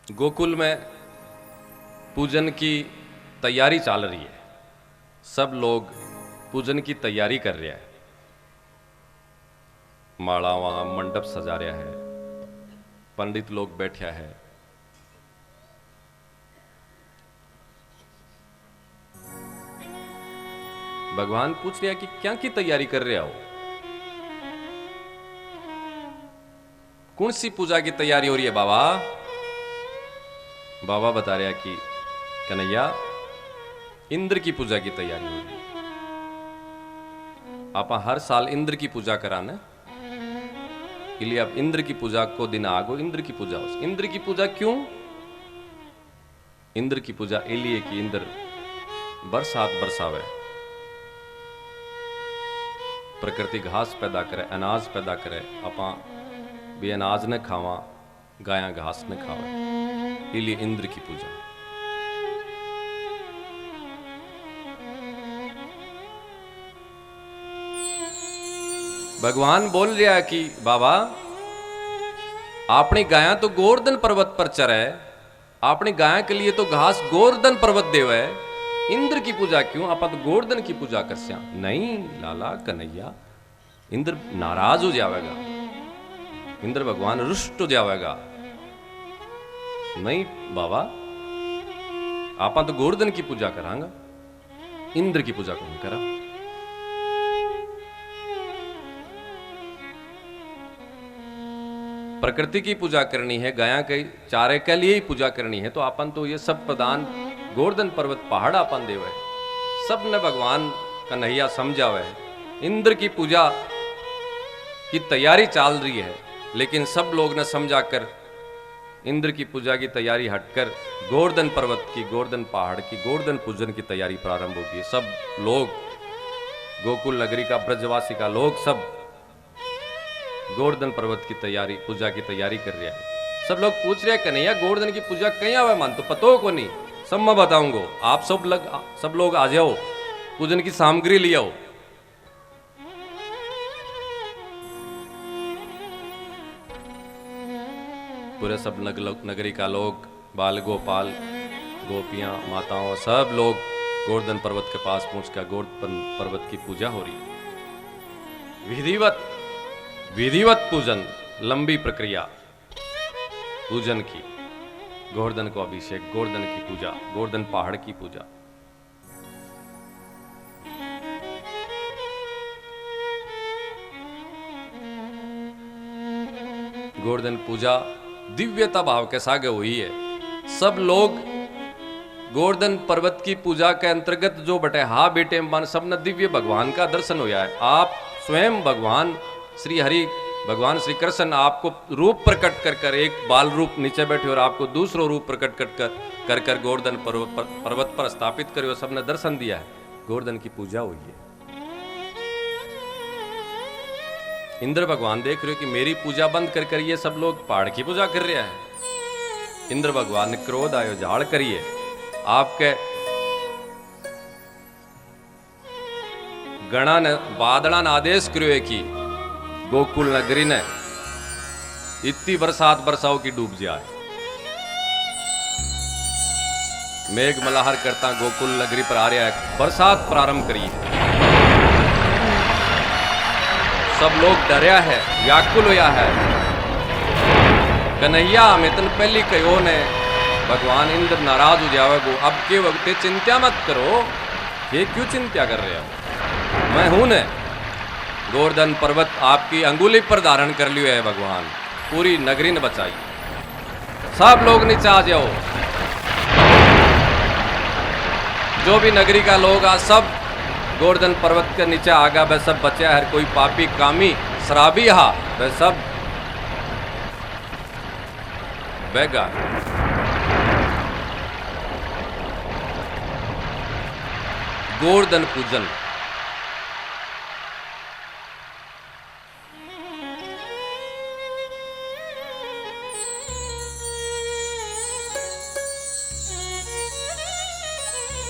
गोकुल में पूजन की तैयारी चल रही है। सब लोग पूजन की तैयारी कर रहे हैं। माला वहां मंडप सजा रहा है, पंडित लोग बैठा है। भगवान पूछ रहे हैं कि क्या की तैयारी कर रहे हो, कौन सी पूजा की तैयारी हो रही है बाबा। बाबा बता रहे हैं कि कन्हैया, इंद्र की पूजा की तैयारी हो रही है। आप हर साल इंद्र की पूजा कराना, इसलिए अब इंद्र की पूजा को दिन आगो इंद्र की पूजा हो। इंद्र की पूजा क्यों? इंद्र की पूजा इसलिए कि इंद्र बरसात बरसावे, प्रकृति घास पैदा करे, अनाज पैदा करे। आपा भी अनाज न खावा, गाया घास न खावे, इसलिए इंद्र की पूजा। भगवान बोल रहा है कि बाबा, आपने गाया तो गोवर्धन पर्वत पर चरे, आपने गाया के लिए तो घास गोवर्धन पर्वत देवे, इंद्र की पूजा क्यों? आप तो गोवर्धन की पूजा कर स्या। नहीं लाला कन्हैया, इंद्र नाराज हो जाएगा, इंद्र भगवान रुष्ट हो जाएगा। नहीं बाबा, आप तो गोवर्धन की पूजा करांगा, इंद्र की पूजा कौन करा। प्रकृति की पूजा करनी है, गाया के चारे के लिए ही पूजा करनी है, तो अपन तो ये सब प्रदान गोवर्धन पर्वत पहाड़ अपन देवे। सब ने भगवान कन्हैया समझावे। इंद्र की पूजा की तैयारी चल रही है, लेकिन सब लोग ने समझाकर इंद्र की पूजा की तैयारी हटकर गोवर्धन पर्वत की, गोवर्धन पहाड़ की, गोवर्धन पूजन की तैयारी प्रारंभ होगी। सब लोग, गोकुल नगरी का, ब्रजवासी का लोग सब गोवर्धन पर्वत की तैयारी, पूजा की तैयारी कर रहे हैं। सब लोग पूछ रहे हैं कन्हैया, गोवर्धन की पूजा कहीं आवे, मान तो पतो को नहीं। सब मैं बताऊंगा, आप सब लोग आ जाओ, पूजन की सामग्री ले आओ। पूरे सब नगरी का लोग, बाल गोपाल, गोपियां, माताओं, सब लोग गोवर्धन पर्वत के पास पहुंचकर गोवर्धन पर्वत की पूजा हो रही है। विधिवत पूजन, लंबी प्रक्रिया पूजन की। गोवर्धन को अभिषेक, गोवर्धन की पूजा, गोवर्धन पहाड़ की पूजा। गोवर्धन पूजा दिव्यता भाव के साथ हुई है। सब लोग गोवर्धन पर्वत की पूजा के अंतर्गत जो बटे हा बेटे मन सबने दिव्य भगवान का दर्शन हुआ है। आप स्वयं भगवान श्री हरि, भगवान श्री कृष्ण आपको रूप प्रकट कर कर, एक बाल रूप नीचे बैठे और आपको दूसरो रूप प्रकट कर कर गोवर्धन पर्वत पर स्थापित करे, सबने दर्शन दिया है। गोवर्धन की पूजा हुई है। इंद्र भगवान देख रहे हो कि मेरी पूजा बंद कर कर ये सब लोग पहाड़ की पूजा कर रहे हैं। इंद्र भगवान ने क्रोध आयो, झाड़ करिए, आपके गणा ने, बादड़ा ने आदेश करो है कि गोकुल नगरी ने इतनी बरसात बरसाओ की डूब जाए। मेघ मल्हार करता गोकुल नगरी पर आ रहा है, बरसात प्रारंभ करी है। सब लोग डरिया है, व्याकुल होया है। कन्हैया हमें तन पहली कहो ने भगवान इंद्र नाराज हो जाएगो, अब के वक्त चिंता मत करो। ये क्यों चिंता कर रहे हो? मैं हूं ने, गोवर्धन पर्वत आपकी अंगुली पर धारण कर लियो है भगवान, पूरी नगरी ने बचाई। सब लोग नीचे आ जाओ, जो भी नगरी का लोग आ, सब गोवर्धन पर्वत के नीचे आगा। वह सब बचा, हर कोई पापी कामी शराबी हा, वह सब बहगा। गोवर्धन पूजन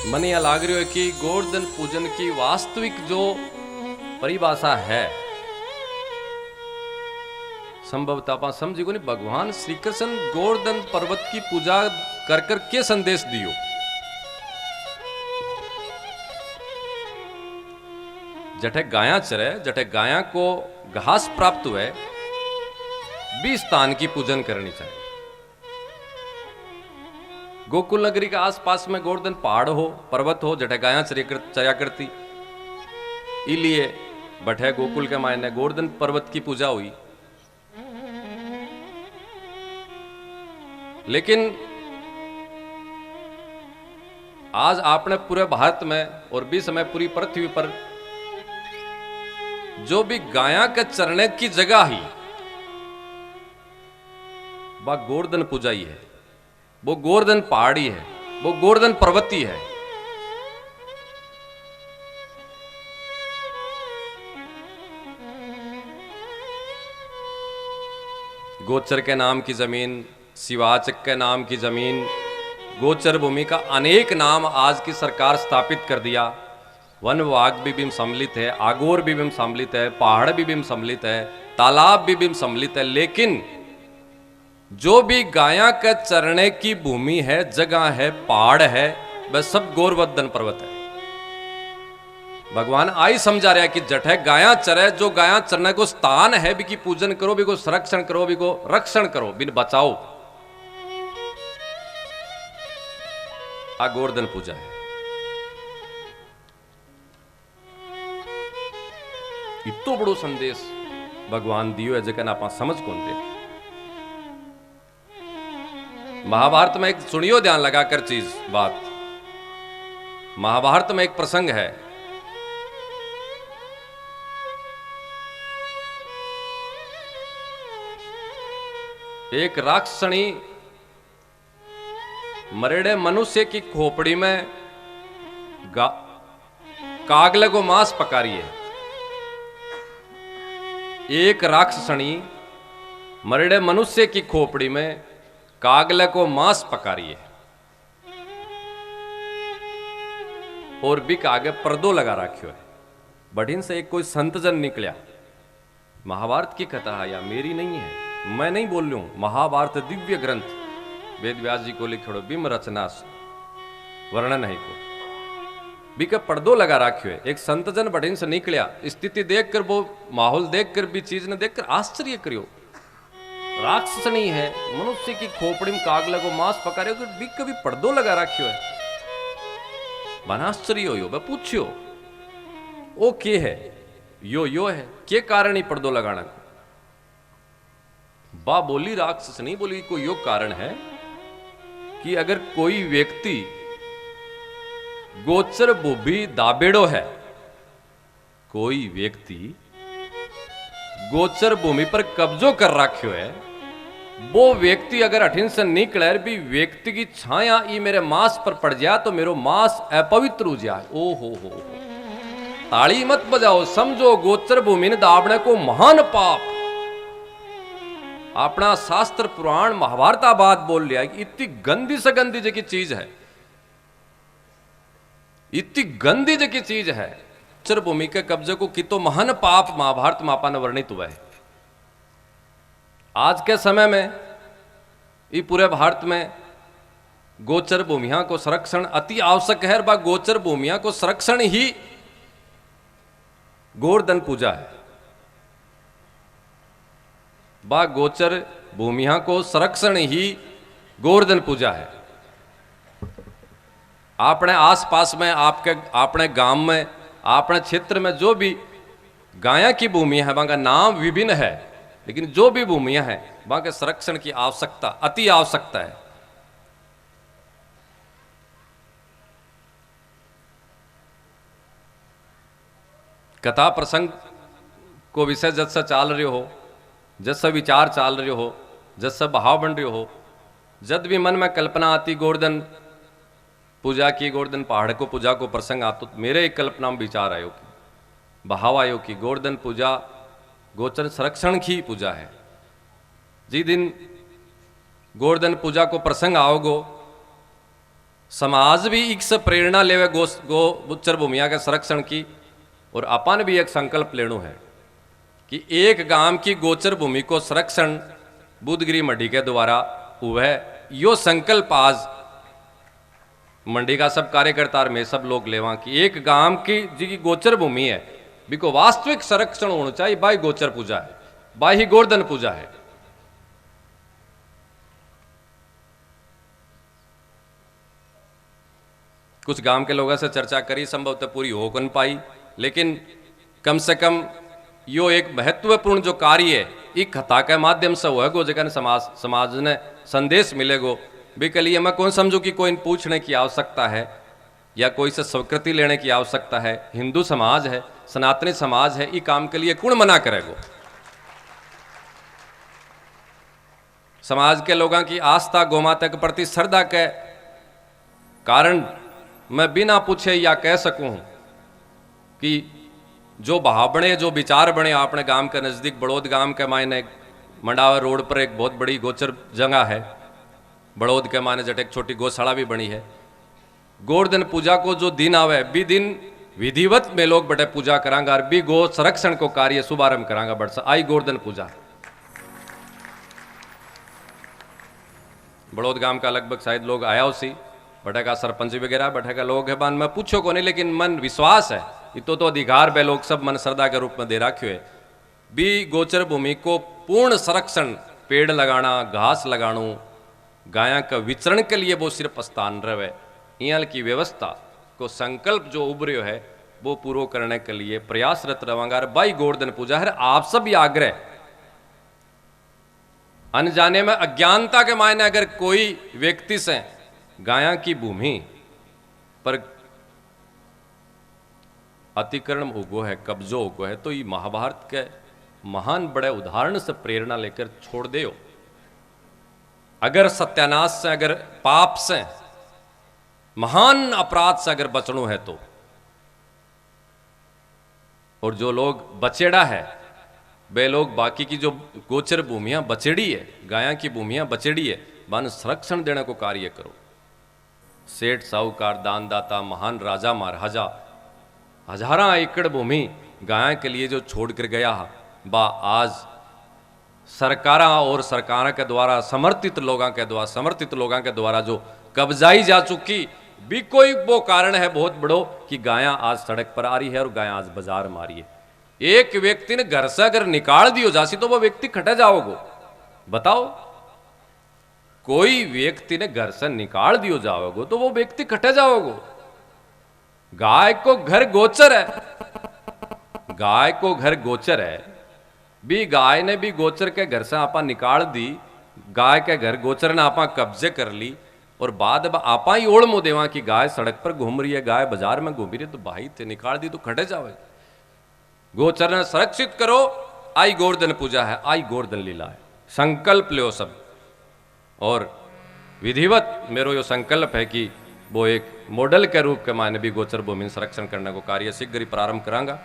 मन यह लाग रही है कि गोवर्धन पूजन की वास्तविक जो परिभाषा है, संभवतः आप समझी को नहीं, भगवान श्री कृष्ण गोवर्धन पर्वत की पूजा कर कर के संदेश दियो। जठे गाया चरे, जठे गाया को घास प्राप्त हुए, भी स्थान की पूजन करनी चाहिए। गोकुल नगरी के आसपास में गोवर्धन पहाड़ हो, पर्वत हो, जठे गाया चर्या करती, इसलिए बठे गोकुल के मायने गोवर्धन पर्वत की पूजा हुई। लेकिन आज आपने पूरे भारत में और भी समय पूरी पृथ्वी पर जो भी गाया के चरणे की जगह ही वह गोवर्धन पूजा ही है, वो गोवर्धन पहाड़ी है, वो गोवर्धन पर्वती है। गोचर के नाम की जमीन, शिवाचक के नाम की जमीन, गोचर भूमि का अनेक नाम आज की सरकार स्थापित कर दिया। वन विभाग भी सम्मिलित है, आगोर भी सम्मिलित है, पहाड़ भी सम्मिलित है, तालाब भी सम्मिलित है। लेकिन जो भी गाया के चरणे की भूमि है, जगह है, पहाड़ है, वह सब गोवर्धन पर्वत है। भगवान आई समझा रहा है कि जठे गाया चरे, जो गाया चरने को स्थान है, भी की पूजन करो, भी को संरक्षण करो, भी को रक्षण करो, बिन बचाओ। आ गोवर्धन पूजा है। इतो बड़ो संदेश भगवान दियो है, जगह आप समझ कौन दे। महाभारत में एक सुनियो, ध्यान लगाकर चीज बात। महाभारत में एक प्रसंग है, एक राक्षसनी मरेड़े मनुष्य की खोपड़ी में कागले को मांस पका रही है। एक राक्षसनी मरेड़े मनुष्य की खोपड़ी में कागले को मांस पका रही है और बिक आगे पर्दो लगा रखियो है। बढ़िन से एक कोई संतजन निकलिया। महाभारत की कथा है या मेरी नहीं है, मैं नहीं बोल रहा हूं। महाभारत दिव्य ग्रंथ, वेद व्यास जी को लिखो, बिम रचना वर्णन है को भी का पर्दो लगा रखियो है। एक संतजन बढ़िन से निकलिया, स्थिति देखकर, वो माहौल देखकर भी, चीज ने देखकर आश्चर्य करियो। राक्षसनी है, मनुष्य की खोपड़ी में कागले को मांस पका रहे हो, भी कभी पर्दो लगा रखियो है। बना आश्चर्य हो, मैं पूछियो ओ के है, यो है, के कारण ही पर्दो लगाना को? बा बोली राक्षस नहीं बोली, कोई यो कारण है कि अगर कोई व्यक्ति गोचर भूमि दाबेड़ो है, कोई व्यक्ति गोचर भूमि पर कब्जो कर रखियो है, वो व्यक्ति अगर अठिन से निकले भी व्यक्ति की छाया ई मेरे मांस पर पड़ जाए तो मेरो मांस अपवित्र हो जाए। ओ हो, ताली मत बजाओ, समझो गोचर भूमि ने दाबने को महान पाप। अपना शास्त्र पुराण महाभारताबाद बोल लिया कि इतनी गंदी से गंदी जगह चीज है, इतनी गंदी जगह चीज है। गोचर भूमि के कब्जे को कितो महान पाप महाभारत में आपा ने वर्णित हुआ है। आज के समय में ये पूरे भारत में गोचर भूमिया को संरक्षण अति आवश्यक है। बा गोचर भूमिया को संरक्षण ही गोवर्धन पूजा है। बा गोचर भूमिया को संरक्षण ही गोवर्धन पूजा है। अपने आसपास में, आपके अपने गांव में, अपने क्षेत्र में जो भी गाया की भूमि है, वहां का नाम विभिन्न है, लेकिन जो भी भूमियां हैं वहां के संरक्षण की आवश्यकता, अति आवश्यकता है। कथा प्रसंग को विषय जैसा चाल रहे हो, जैसा विचार चाल रहे हो, जैसा भाव बन रहे हो, जब भी मन में कल्पना आती गोवर्धन पूजा की, गोवर्धन पहाड़ को पूजा को प्रसंग आता, तो मेरे एक कल्पना में विचार आयो, भाव आयो कि गोवर्धन पूजा गोचर संरक्षण की पूजा है। जी दिन गोवर्धन पूजा को प्रसंग आओगो, समाज भी एक से प्रेरणा लेवे गोचर भूमिया के संरक्षण की, और अपन भी एक संकल्प लेनो है कि एक गांव की गोचर भूमि को संरक्षण बुधगिरी मंडी के द्वारा हुआ है। यो संकल्प आज मंडी का सब कार्यकर्ता और मैं सब लोग लेवा कि एक गांव की जी गोचर भूमि है बिको वास्तविक संरक्षण होना चाहिए। बाई गोचर पूजा है, बाई ही गोवर्धन पूजा है। कुछ गांव के लोगों से चर्चा करी, संभवतः पूरी हो नहीं पाई, लेकिन कम से कम यो एक महत्वपूर्ण जो कार्य है एक कथा के माध्यम से होएगो, जगह समाज ने संदेश मिलेगो। भी के लिए मैं कौन समझू कि कोई पूछने की आवश्यकता है या कोई से स्वीकृति लेने की आवश्यकता है। हिंदू समाज है, सनातनी समाज है, ये काम के लिए कौन मना करेगो। समाज के लोगों की आस्था गौमाता के प्रति श्रद्धा के कारण मैं बिना पूछे या कह सकूं कि जो भाव बने, जो विचार बने अपने गांव के नजदीक बड़ौद गांव के मायने मंडावा रोड पर एक बहुत बड़ी गोचर जगह है। बड़ौद के मायने जट एक छोटी गौशाला भी बनी है। गोवर्धन पूजा को जो दिन आवे बी दिन विधिवत में लोग बटे पूजा करांगा और बी गो संरक्षण को कार्य शुभारंभ करांगा। बट आई गोवर्धन पूजा बड़ौद गांव का लगभग शायद लोग आया उसी बटे का सरपंच वगैरह बटे का लोग है। मैं पूछो को नहीं, लेकिन मन विश्वास है इतो तो अधिकार बे लोग सब मन श्रद्धा के रूप में दे रखे है। बी गोचर भूमि को पूर्ण संरक्षण, पेड़ लगाना, घास लगाना, गाया का विचरण के लिए वो सिर्फ स्थान रहे, यहाँ की व्यवस्था को संकल्प जो उभरियो है वो पूरा करने के लिए प्रयासरत रहेंगे। बाई गोवर्धन पूजा है आप सब आग्रह अनजाने में अज्ञानता के मायने अगर कोई व्यक्ति से गाया की भूमि पर अतिक्रमण उगो है, कब्जो उगो है, तो ये महाभारत के महान बड़े उदाहरण से प्रेरणा लेकर छोड़ दे। अगर सत्यानाश से, अगर पाप से, महान अपराध से अगर बचनो है तो, और जो लोग बचेड़ा है वे लोग बाकी की जो गोचर भूमियां बचेड़ी है, गाया की भूमियां बचेड़ी है, वन संरक्षण देने को कार्य करो। सेठ साहूकार दानदाता महान राजा महाराजा हजारा एकड़ भूमि गाया के लिए जो छोड़ कर गया बा आज सरकारा और सरकार के द्वारा समर्थित लोगों के द्वारा जो कब्जाई जा चुकी भी कोई वो कारण है बहुत बड़ो कि गाया आज सड़क पर आ रही है और गाया आज बाजार में आ रही है। एक व्यक्ति ने घर से अगर निकाल दियो जासी तो वो व्यक्ति खटे जाओगो। बताओ, कोई व्यक्ति ने घर से निकाल दियो जाओगो तो वो व्यक्ति खटे जाओगो। गाय को घर गोचर है, गाय को घर गोचर है, भी गाय ने भी गोचर के घर से आपा निकाल दी, गाय के घर गोचर ने आपा कब्जे कर ली और बाद में आपा ही ओढ़ मो देवा कि गाय सड़क पर घूम रही है, गाय बाजार में घूम रही है, तो भाई थे निकाल दी तो खटे जावे। गोचर ने संरक्षित करो, आई गोवर्धन पूजा है, आई गोवर्धन लीला है। संकल्प लो सब, और विधिवत मेरो यो संकल्प है कि वो एक मॉडल के रूप के मायने भी गोचर भूमि संरक्षण करने को कार्य शीघ्र ही प्रारंभ करांगा।